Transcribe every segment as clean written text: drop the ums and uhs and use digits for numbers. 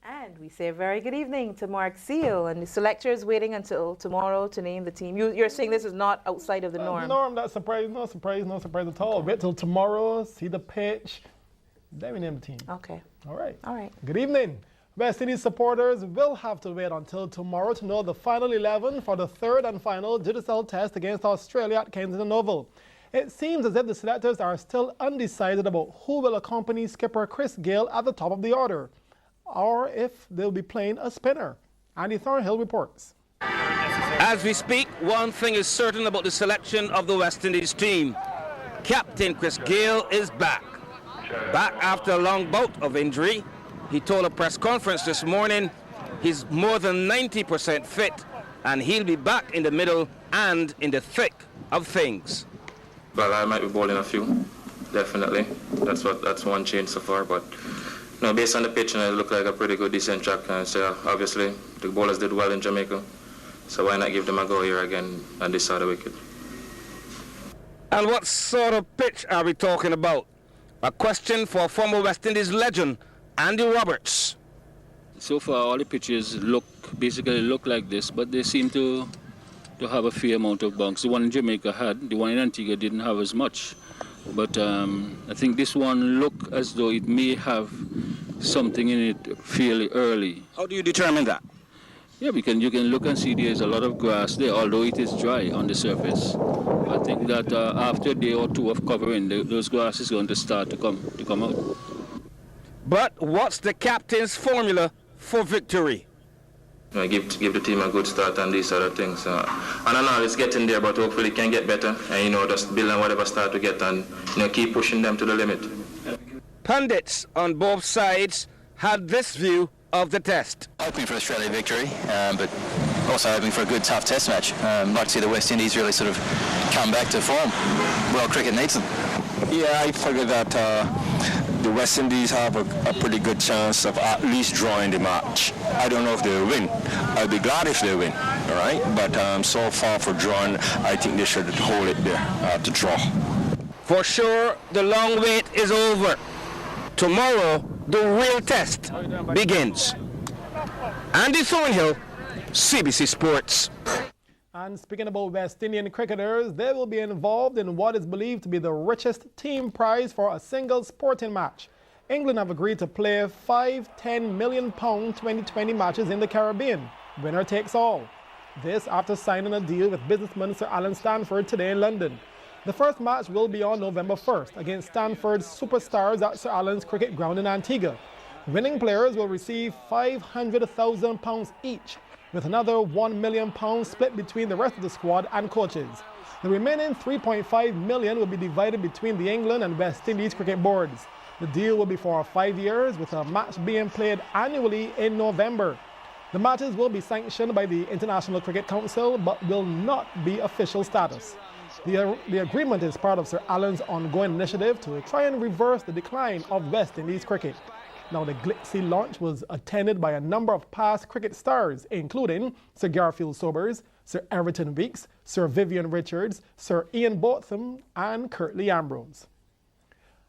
And we say a very good evening to Mark Seal, and the selector is waiting until tomorrow to name the team. You're saying this is not outside of the norm? Not surprise, no surprise at all. Wait till tomorrow, see the pitch, then we name the team. Okay. All right. All right. Good evening. West Indies supporters will have to wait until tomorrow to know the final 11 for the third and final digital test against Australia at Kensington Oval. It seems as if the selectors are still undecided about who will accompany skipper Chris Gayle at the top of the order, or if they'll be playing a spinner. Andy Thornhill reports. As we speak, one thing is certain about the selection of the West Indies team. Captain Chris Gayle is back. Back after a long bout of injury. He told a press conference this morning he's more than 90% fit and he'll be back in the middle and in the thick of things. Well, I might be bowling a few, definitely. That's one change so far, but no, based on the pitch, it looked like a pretty good, decent track. So obviously, the bowlers did well in Jamaica, so why not give them a go here again on this side of the wicket? And what sort of pitch are we talking about? A question for former West Indies legend Andy Roberts. So far, all the pitches basically look like this, but they seem to have a fair amount of bounce. The one in Jamaica had, the one in Antigua didn't have as much. But I think this one looked as though it may have something in it fairly early. How do you determine that? Yeah, you can look and see there's a lot of grass there, although it is dry on the surface. I think that after a day or two of covering, those grass is going to start to come out. But what's the captain's formula for victory? Give the team a good start on these other things. And I know it's getting there, but hopefully it can get better. And, just build on whatever start to get and, keep pushing them to the limit. Pundits on both sides had this view of the test. Hoping for Australia victory, but also hoping for a good, tough test match. Like to see the West Indies really sort of come back to form. Well, cricket needs them. Yeah, I figure that the West Indies have a pretty good chance of at least drawing the match. I don't know if they'll win. I'll be glad if they win, all right? But so far for drawing, I think they should hold it there to draw. For sure, the long wait is over. Tomorrow, the real test begins. Andy Thornhill, CBC Sports. And speaking about West Indian cricketers, they will be involved in what is believed to be the richest team prize for a single sporting match. England have agreed to play 5-10 million pound 2020 matches in the Caribbean. Winner takes all. This after signing a deal with businessman Sir Alan Stanford today in London. The first match will be on November 1st against Stanford's superstars at Sir Alan's cricket ground in Antigua. Winning players will receive £500,000 each, with another £1 million split between the rest of the squad and coaches. The remaining £3.5 million will be divided between the England and West Indies cricket boards. The deal will be for 5 years, with a match being played annually in November. The matches will be sanctioned by the International Cricket Council, but will not be official status. The agreement is part of Sir Alan's ongoing initiative to try and reverse the decline of West Indies cricket. Now, the glitzy launch was attended by a number of past cricket stars, including Sir Garfield Sobers, Sir Everton Weekes, Sir Vivian Richards, Sir Ian Botham, and Curtly Ambrose.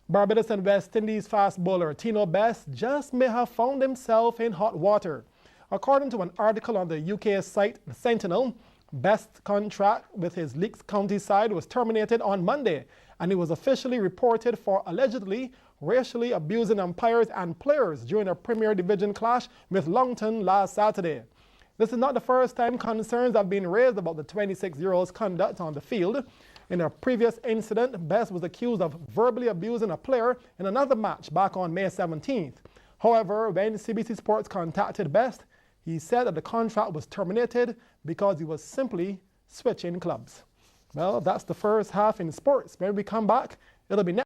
Barbados and West Indies fast bowler Tino Best just may have found himself in hot water. According to an article on the UK site The Sentinel, Best's contract with his Leaks County side was terminated on Monday, and he was officially reported for allegedly racially abusing umpires and players during a Premier Division clash with Longton last Saturday. This is not the first time concerns have been raised about the 26-year-old's conduct on the field. In a previous incident, Best was accused of verbally abusing a player in another match back on May 17th. However, when CBC Sports contacted Best, he said that the contract was terminated because he was simply switching clubs. Well, that's the first half in sports. When we come back, it'll be next.